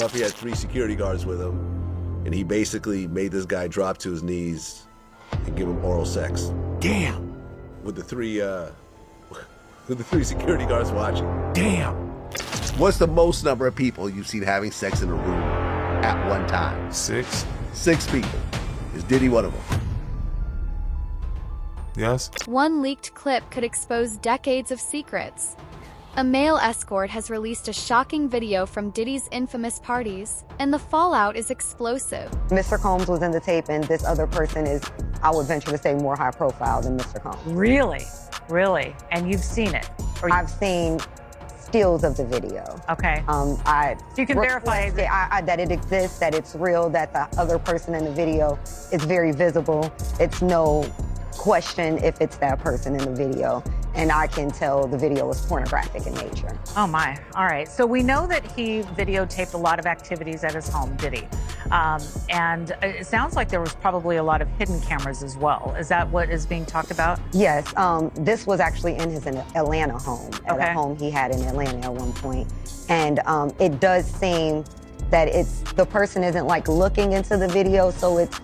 Puffy had 3 security guards with him, and he basically made this guy drop to his knees and give him oral sex. Damn. With the 3 security guards watching. Damn. What's the most number of people you've seen having sex in a room at one time? 6. 6 people. Is Diddy one of them? Yes. One leaked clip could expose decades of secrets. A male escort has released a shocking video from Diddy's infamous parties, and the fallout is explosive. Mr. Combs was in the tape, and this other person is, I would venture to say, more high profile than Mr. Combs. Really? Really? And you've seen it? I've seen stills of the video. Okay. So you can verify that it exists, that it's real, that the other person in the video is very visible. It's no question if it's that person in the video, and I can tell the video is pornographic in nature. Oh my, all right. So we know that he videotaped a lot of activities at his home, did he? And it sounds like there was probably a lot of hidden cameras as well. Is that what is being talked about? Yes, this was actually in his Atlanta home, at a home he had in Atlanta at one point. And it does seem that the person isn't like looking into the video, so it's,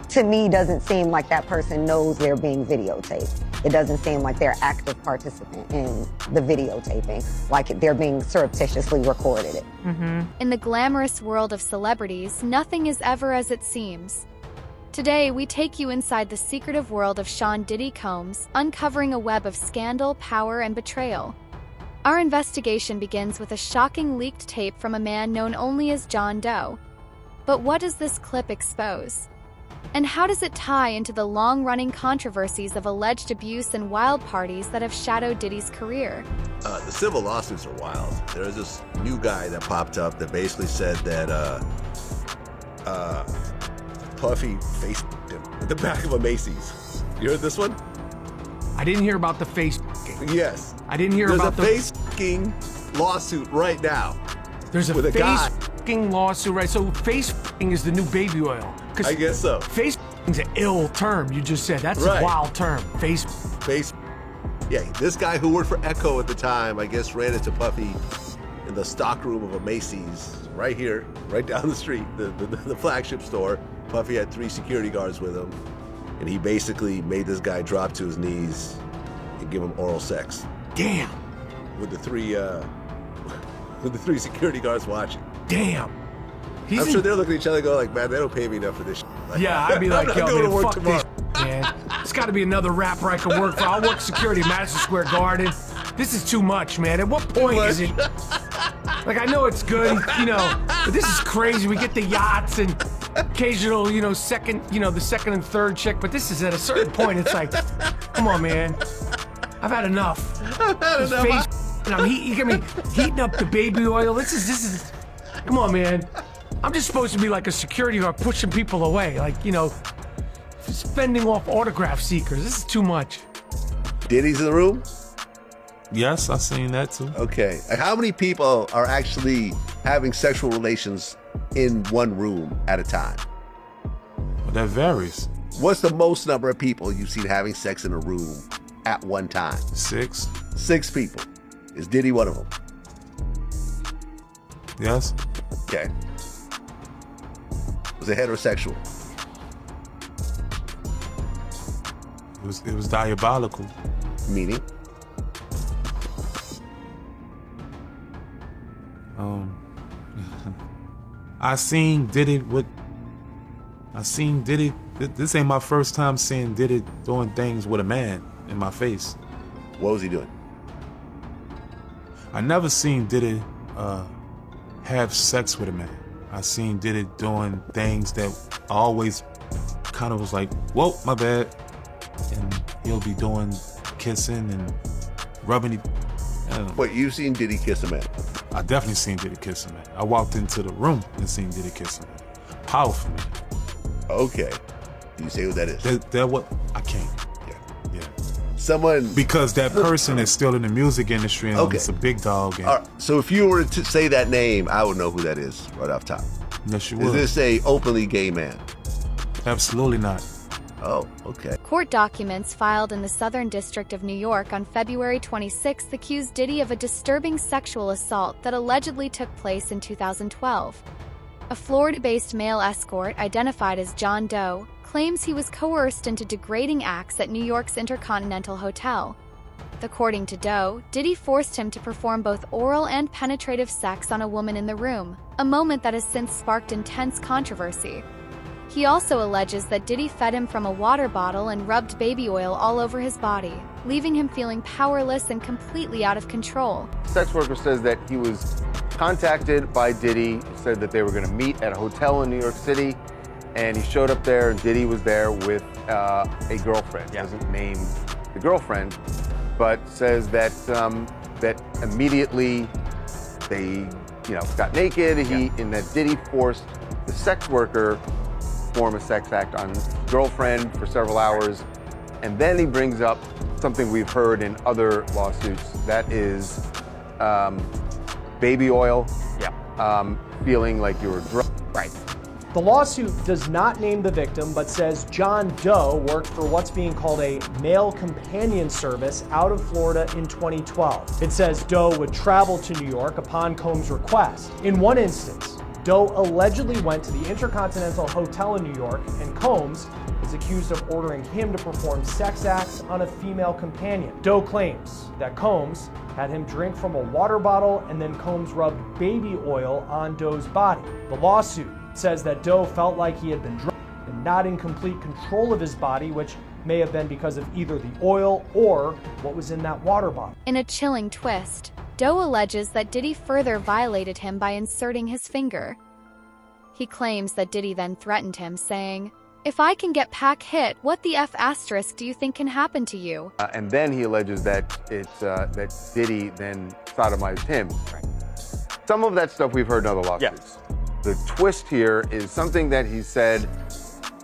to me, doesn't seem like that person knows they're being videotaped. It doesn't seem like they're active participant in the videotaping, like they're being surreptitiously recorded it. In the glamorous world of celebrities, nothing is ever as it seems. Today, we take you inside the secretive world of Sean Diddy Combs, uncovering a web of scandal, power, and betrayal. Our investigation begins with a shocking leaked tape from a man known only as John Doe. But what does this clip expose? And how does it tie into the long-running controversies of alleged abuse and wild parties that have shadowed Diddy's career? The civil lawsuits are wild. There's this new guy that popped up that basically said that Puffy faced him at the back of a Macy's. You heard this one? I didn't hear about the face. Yes. I didn't hear There's about a face-ing lawsuit right now. There's a with a guy. face-ing lawsuit, right? So face-ing is the new baby oil. I guess so. Face-ing's an ill term, you just said. That's Right. a wild term. Face. Yeah, this guy who worked for Echo at the time, I guess, ran into Puffy in the stockroom of a Macy's right here, right down the street, the flagship store. Puffy had 3 security guards with him, and he basically made this guy drop to his knees and give him oral sex. Damn. With the 3 security guards watching. Damn. I'm sure they're looking at each other and go like, man, they don't pay me enough for this shit. Like, Yeah, I'd be like, I'm yo, not going man, to work fuck tomorrow. this, man. It's got to be another rapper I can work for. I'll work security at Madison Square Garden. This is too much, man. At what point is it? Like, I know it's good, but this is crazy. We get the yachts and occasional, second, the second and third chick, but this is at a certain point, it's like, come on, man. I've had enough. I've had This enough. face, you got me heating up the baby oil. This is, come on, man. I'm just supposed to be like a security guard pushing people away, like, fending off autograph seekers. This is too much. Diddy's in the room? Yes, I seen that too. Okay. And how many people are actually having sexual relations in one room at a time? But that varies. What's the most number of people you've seen having sex in a room at one time? 6. 6 people. Is Diddy one of them? Yes. Okay. Was it heterosexual? It was diabolical. Meaning? I seen Diddy. This ain't my first time seeing Diddy doing things with a man in my face. What was he doing? I never seen Diddy have sex with a man. I seen Diddy doing things that I always kind of was like, whoa, my bad. And he'll be doing kissing and rubbing. Wait, you've seen Diddy kiss a man? I definitely seen Diddy kiss a man. I walked into the room and seen Diddy kiss a man. Powerful man. Okay. Can you say who that is? That what? I can't. Yeah. Someone... Because that person is still in the music industry and it's a big dog. And All right, so if you were to say that name, I would know who that is right off top. yes, you Is would. this a openly gay man? Absolutely not. Oh, okay. Court documents filed in the Southern District of New York on February 26th accused Diddy of a disturbing sexual assault that allegedly took place in 2012. A Florida-based male escort identified as John Doe claims he was coerced into degrading acts at New York's Intercontinental Hotel. According to Doe, Diddy forced him to perform both oral and penetrative sex on a woman in the room, a moment that has since sparked intense controversy. He also alleges that Diddy fed him from a water bottle and rubbed baby oil all over his body, leaving him feeling powerless and completely out of control. Sex worker says that he was contacted by Diddy, said that they were going to meet at a hotel in New York City, and he showed up there, and Diddy was there with a girlfriend. Yeah. Doesn't name the girlfriend, but says that that immediately they, got naked. And that Diddy forced the sex worker perform a sex act on his girlfriend for several hours, and then he brings up something we've heard in other lawsuits. That is baby oil. Yeah. Feeling like you were drunk. Right. The lawsuit does not name the victim, but says John Doe worked for what's being called a male companion service out of Florida in 2012. It says Doe would travel to New York upon Combs' request. In one instance, Doe allegedly went to the Intercontinental Hotel in New York, and Combs is accused of ordering him to perform sex acts on a female companion. Doe claims that Combs had him drink from a water bottle, and then Combs rubbed baby oil on Doe's body. The lawsuit says that Doe felt like he had been drunk and not in complete control of his body, which may have been because of either the oil or what was in that water bottle. In a chilling twist, Doe alleges that Diddy further violated him by inserting his finger. He claims that Diddy then threatened him, saying, "If I can get Pac hit, what the F asterisk do you think can happen to you?" And then he alleges that that Diddy then sodomized him. Right. Some of that stuff we've heard in other lawsuits. Yeah. The twist here is something that he said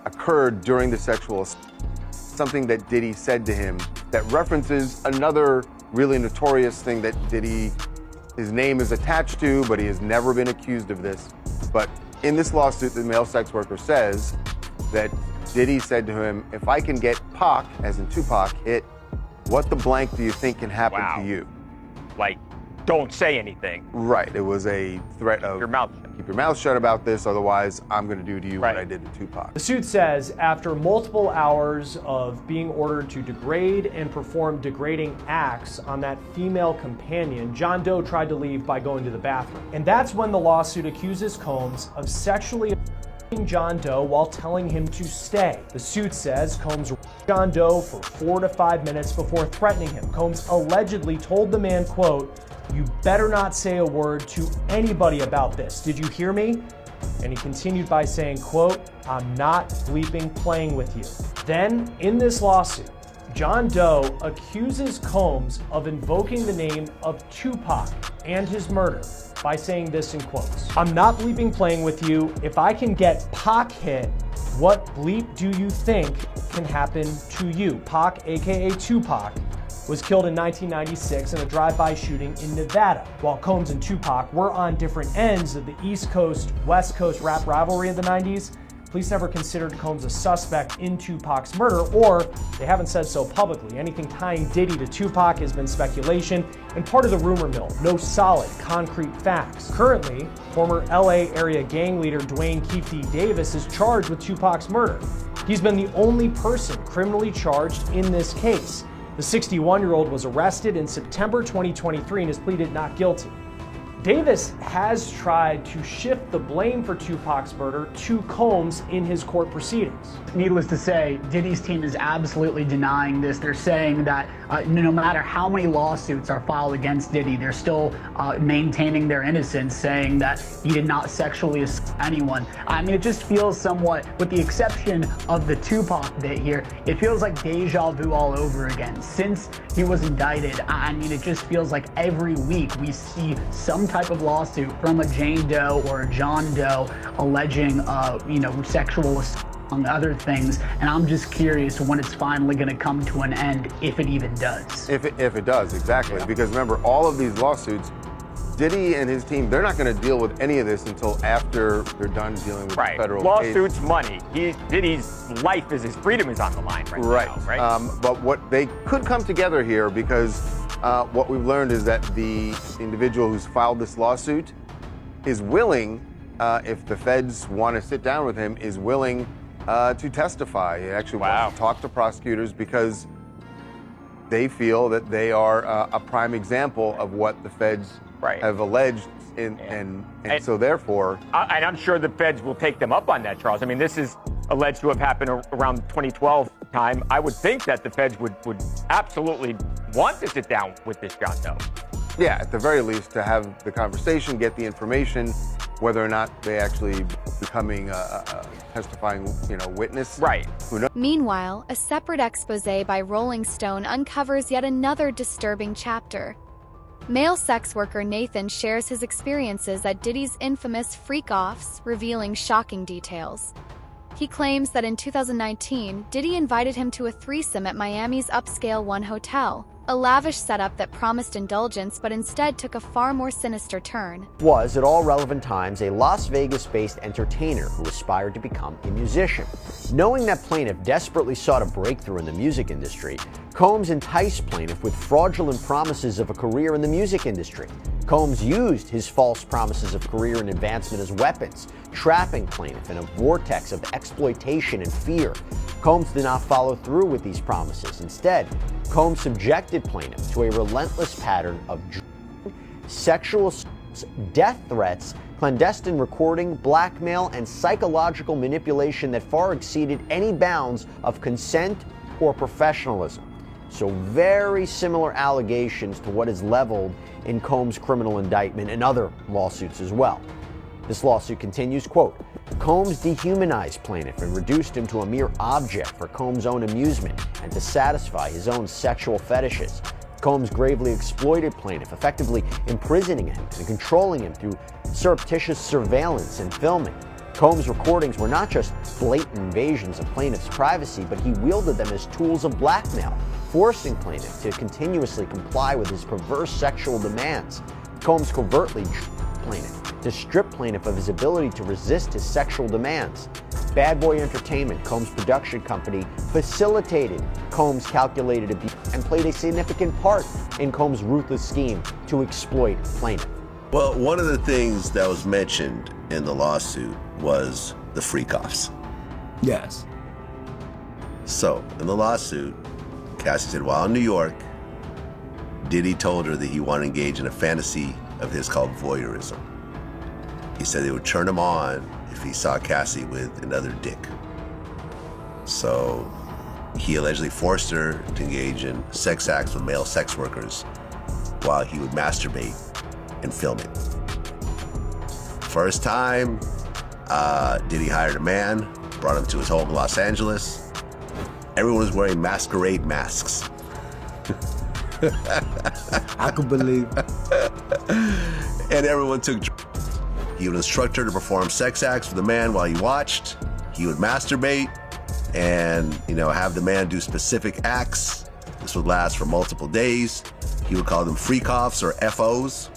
occurred during the sexual assault, something that Diddy said to him that references another really notorious thing that Diddy, his name is attached to, but he has never been accused of this. But in this lawsuit, the male sex worker says that Diddy said to him, "If I can get Pac, as in Tupac, hit, what the blank do you think can happen to you?" Like, don't say anything. Right. It was a threat of keep your mouth shut about this, otherwise I'm going to do to you what I did to Tupac. The suit says after multiple hours of being ordered to degrade and perform degrading acts on that female companion, John Doe tried to leave by going to the bathroom. And that's when the lawsuit accuses Combs of sexually assaulting John Doe while telling him to stay. The suit says Combs raped John Doe for 4 to 5 minutes before threatening him. Combs allegedly told the man, quote, "You better not say a word to anybody about this. Did you hear me?" And he continued by saying, quote, "I'm not bleeping playing with you." Then, in this lawsuit, John Doe accuses Combs of invoking the name of Tupac and his murder by saying this in quotes. "I'm not bleeping playing with you. If I can get Pac hit, what bleep do you think can happen to you?" Pac, aka Tupac, was killed in 1996 in a drive-by shooting in Nevada. While Combs and Tupac were on different ends of the East Coast, West Coast rap rivalry of the 90s, police never considered Combs a suspect in Tupac's murder, or they haven't said so publicly. Anything tying Diddy to Tupac has been speculation and part of the rumor mill, no solid, concrete facts. Currently, former LA area gang leader Dwayne Keefe Davis is charged with Tupac's murder. He's been the only person criminally charged in this case. The 61-year-old was arrested in September 2023 and has pleaded not guilty. Davis has tried to shift the blame for Tupac's murder to Combs in his court proceedings. Needless to say, Diddy's team is absolutely denying this. They're saying that no matter how many lawsuits are filed against Diddy, they're still maintaining their innocence, saying that he did not sexually assault anyone. I mean, it just feels somewhat, with the exception of the Tupac bit here, it feels like deja vu all over again. Since he was indicted, I mean, it just feels like every week we see some type of lawsuit from a Jane Doe or a John Doe alleging, sexual assault, among other things, and I'm just curious when it's finally going to come to an end, if it even does. If it does, exactly. Yeah. Because remember, all of these lawsuits, Diddy and his team, they're not going to deal with any of this until after they're done dealing with the federal lawsuits, case. Money. Diddy's life his freedom is on the line right now, right? But what they could come together here, because what we've learned is that the individual who's filed this lawsuit is willing if the feds want to sit down with him, is willing to testify. He actually wants to talk to prosecutors because they feel that they are a prime example of what the feds have alleged. And so therefore... And I'm sure the feds will take them up on that, Charles. I mean, this is alleged to have happened around 2012 time. I would think that the feds would absolutely want to sit down with this John Doe. Yeah, at the very least, to have the conversation, get the information, whether or not they actually becoming a testifying, witness. Right. Who knows? Meanwhile, a separate expose by Rolling Stone uncovers yet another disturbing chapter. Male sex worker Nathan shares his experiences at Diddy's infamous freak-offs, revealing shocking details. He claims that in 2019, Diddy invited him to a threesome at Miami's upscale One Hotel, a lavish setup that promised indulgence but instead took a far more sinister turn. Was, at all relevant times, a Las Vegas-based entertainer who aspired to become a musician. Knowing that plaintiff desperately sought a breakthrough in the music industry, Combs enticed plaintiff with fraudulent promises of a career in the music industry. Combs used his false promises of career and advancement as weapons, trapping plaintiff in a vortex of exploitation and fear. Combs did not follow through with these promises. Instead, Combs subjected plaintiff to a relentless pattern of sexual assaults, death threats, clandestine recording, blackmail, and psychological manipulation that far exceeded any bounds of consent or professionalism. So very similar allegations to what is leveled in Combs' criminal indictment and other lawsuits as well. This lawsuit continues, quote, Combs dehumanized plaintiff and reduced him to a mere object for Combs' own amusement and to satisfy his own sexual fetishes. Combs gravely exploited plaintiff, effectively imprisoning him and controlling him through surreptitious surveillance and filming. Combs' recordings were not just blatant invasions of plaintiff's privacy, but he wielded them as tools of blackmail, forcing plaintiff to continuously comply with his perverse sexual demands. Combs covertly plaintiff to strip plaintiff of his ability to resist his sexual demands. Bad Boy Entertainment, Combs' production company, facilitated Combs' calculated abuse and played a significant part in Combs' ruthless scheme to exploit plaintiff. Well, one of the things that was mentioned in the lawsuit was the freak-offs. Yes. So, in the lawsuit, Cassie said while in New York, Diddy told her that he wanted to engage in a fantasy of his called voyeurism. He said it would turn him on if he saw Cassie with another dick. So he allegedly forced her to engage in sex acts with male sex workers while he would masturbate and film it. First time, Diddy hired a man, brought him to his home in Los Angeles. Everyone was wearing masquerade masks. I could believe. And everyone took drugs. He would instruct her to perform sex acts for the man while he watched. He would masturbate and, have the man do specific acts. This would last for multiple days. He would call them freak-offs or FOs.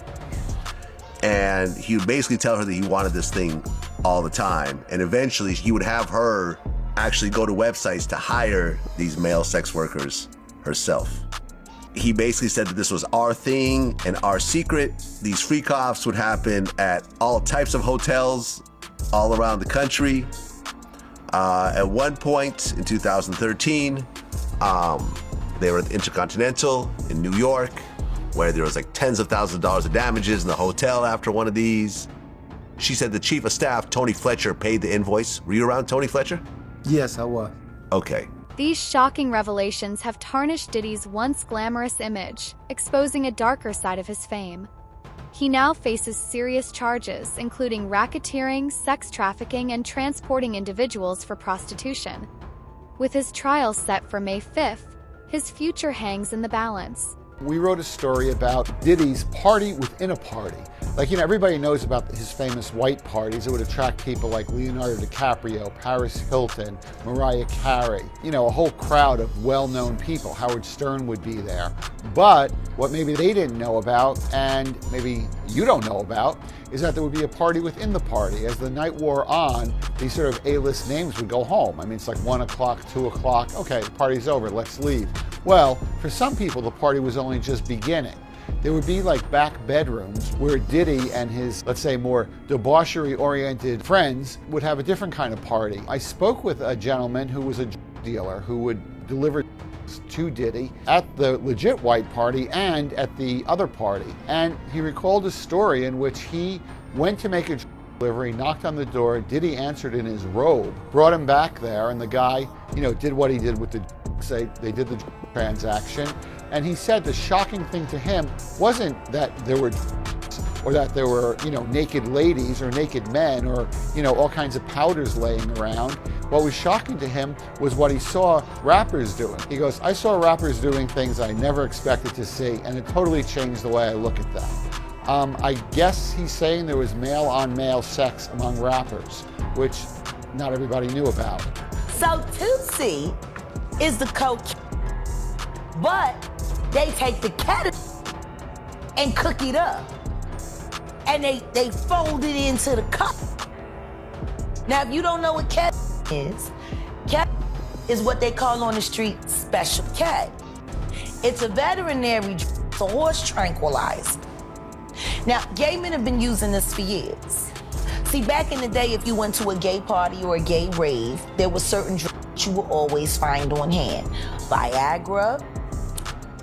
And he would basically tell her that he wanted this thing all the time. And eventually he would have her actually go to websites to hire these male sex workers herself. He basically said that this was our thing and our secret. These freak-offs would happen at all types of hotels all around the country. At one point in 2013, they were at the Intercontinental in New York, where there was like tens of thousands of dollars of damages in the hotel after one of these. She said the chief of staff, Tony Fletcher, paid the invoice. Were you around Tony Fletcher? Yes, I was. Okay. These shocking revelations have tarnished Diddy's once glamorous image, exposing a darker side of his fame. He now faces serious charges, including racketeering, sex trafficking, and transporting individuals for prostitution. With his trial set for May 5th, his future hangs in the balance. We wrote a story about Diddy's party within a party. Everybody knows about his famous white parties that would attract people like Leonardo DiCaprio, Paris Hilton, Mariah Carey, a whole crowd of well-known people. Howard Stern would be there. But what maybe they didn't know about, and maybe you don't know about, is that there would be a party within the party. As the night wore on, these sort of A-list names would go home. It's like 1 o'clock, 2 o'clock, okay, the party's over, let's leave. Well, for some people, the party was only just beginning. there would be like back bedrooms where Diddy and his, let's say, more debauchery-oriented friends would have a different kind of party. I spoke with a gentleman who was a dealer who would deliver to Diddy at the legit white party and at the other party. And he recalled a story in which he went to make a delivery, knocked on the door, Diddy answered in his robe, brought him back there, and the guy, did what he did with the they did the transaction. And he said the shocking thing to him wasn't that there were or that there were, naked ladies or naked men or, all kinds of powders laying around. What was shocking to him was what he saw rappers doing. He goes, I saw rappers doing things I never expected to see, and it totally changed the way I look at that. I guess he's saying there was male-on-male sex among rappers, which not everybody knew about. So Tootsie is the coke, but they take the cat and cook it up. And they fold it into the cup. Now, if you don't know what cat is what they call on the street special cat. It's a veterinary, it's a horse tranquilizer. Now, gay men have been using this for years. See, back in the day, if you went to a gay party or a gay rave, there were certain drugs you would always find on hand. Viagra,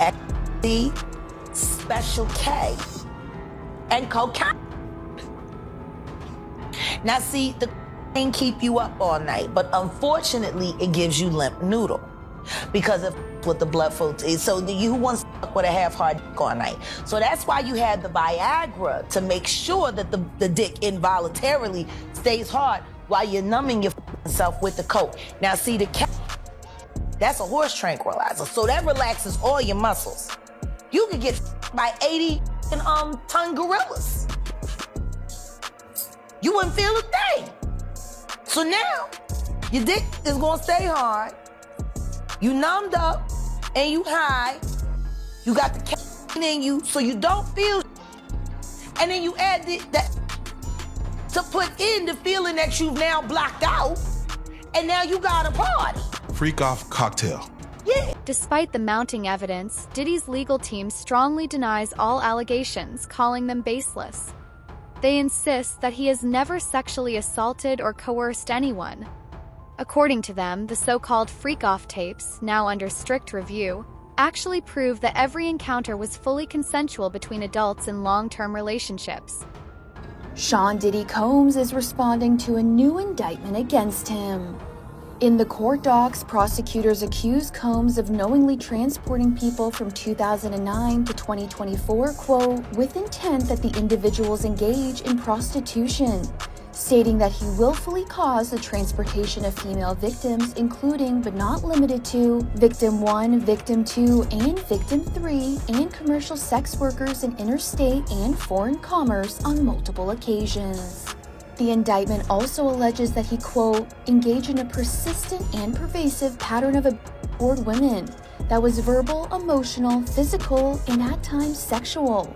ecstasy, special K, and cocaine. Now see, the can keep you up all night, but unfortunately, it gives you limp noodle because of what the blood flow is. So you wants to fuck with a half-hard dick all night. So that's why you had the Viagra to make sure that the dick involuntarily stays hard while you're numbing yourself with the coke. Now see, the cat, that's a horse tranquilizer, so that relaxes all your muscles. You could get by 80-ton gorillas. You wouldn't feel a thing. So now, your dick is gonna stay hard. You numbed up and you high. You got the cat in you, so you don't feel. And then you add that to put in the feeling that you've now blocked out, and now you got a party. Freak off cocktail. Yeah. Despite the mounting evidence, Diddy's legal team strongly denies all allegations, calling them baseless. They insist that he has never sexually assaulted or coerced anyone. According to them, the so-called freak-off tapes, now under strict review, actually prove that every encounter was fully consensual between adults in long-term relationships. Sean Diddy Combs is responding to a new indictment against him. In the court docs, prosecutors accuse Combs of knowingly transporting people from 2009 to 2024, quote, with intent that the individuals engage in prostitution, stating that he willfully caused the transportation of female victims, including but not limited to Victim 1, Victim 2, and Victim 3, and commercial sex workers in interstate and foreign commerce on multiple occasions. The indictment also alleges that he, quote, engaged in a persistent and pervasive pattern of abuse toward women that was verbal, emotional, physical, and at times sexual,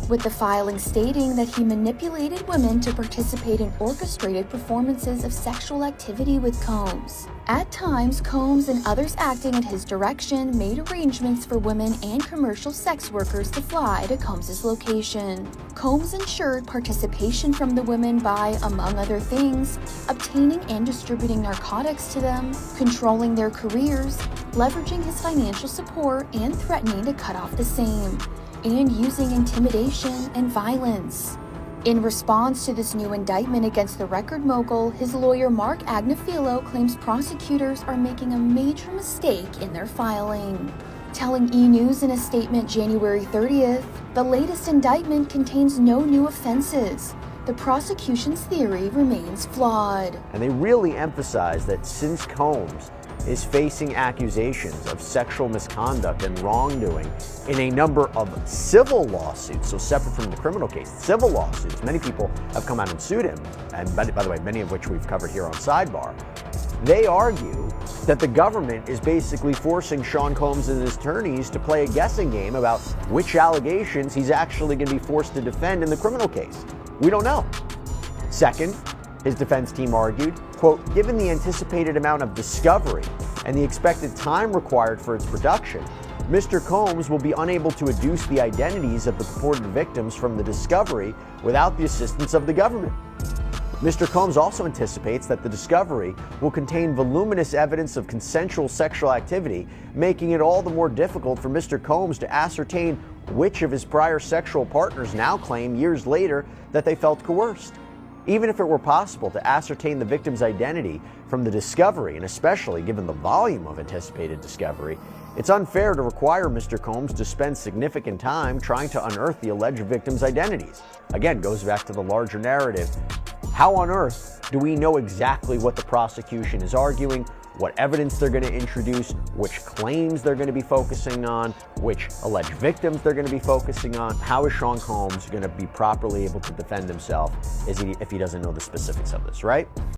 with the filing stating that he manipulated women to participate in orchestrated performances of sexual activity with Combs. At times, Combs and others acting at his direction made arrangements for women and commercial sex workers to fly to Combs' location. Combs ensured participation from the women by, among other things, obtaining and distributing narcotics to them, controlling their careers, leveraging his financial support, and threatening to cut off the same, and using intimidation and violence. In response to this new indictment against the record mogul, his lawyer Mark Agnifilo claims prosecutors are making a major mistake in their filing. Telling E! News in a statement January 30th, the latest indictment contains no new offenses. The prosecution's theory remains flawed. And they really emphasize that since Combs is facing accusations of sexual misconduct and wrongdoing in a number of civil lawsuits, so separate from the criminal case, civil lawsuits. Many people have come out and sued him, and by the way, many of which we've covered here on Sidebar. They argue that the government is basically forcing Sean Combs and his attorneys to play a guessing game about which allegations he's actually going to be forced to defend in the criminal case. We don't know. Second, his defense team argued, quote, given the anticipated amount of discovery and the expected time required for its production, Mr. Combs will be unable to adduce the identities of the purported victims from the discovery without the assistance of the government. Mr. Combs also anticipates that the discovery will contain voluminous evidence of consensual sexual activity, making it all the more difficult for Mr. Combs to ascertain which of his prior sexual partners now claim years later that they felt coerced. Even if it were possible to ascertain the victim's identity from the discovery, and especially given the volume of anticipated discovery, it's unfair to require Mr. Combs to spend significant time trying to unearth the alleged victims' identities. Again, goes back to the larger narrative. How on earth do we know exactly what the prosecution is arguing, what evidence they're going to introduce, which claims they're going to be focusing on, which alleged victims they're going to be focusing on? How is Sean Combs going to be properly able to defend himself if he doesn't know the specifics of this, right?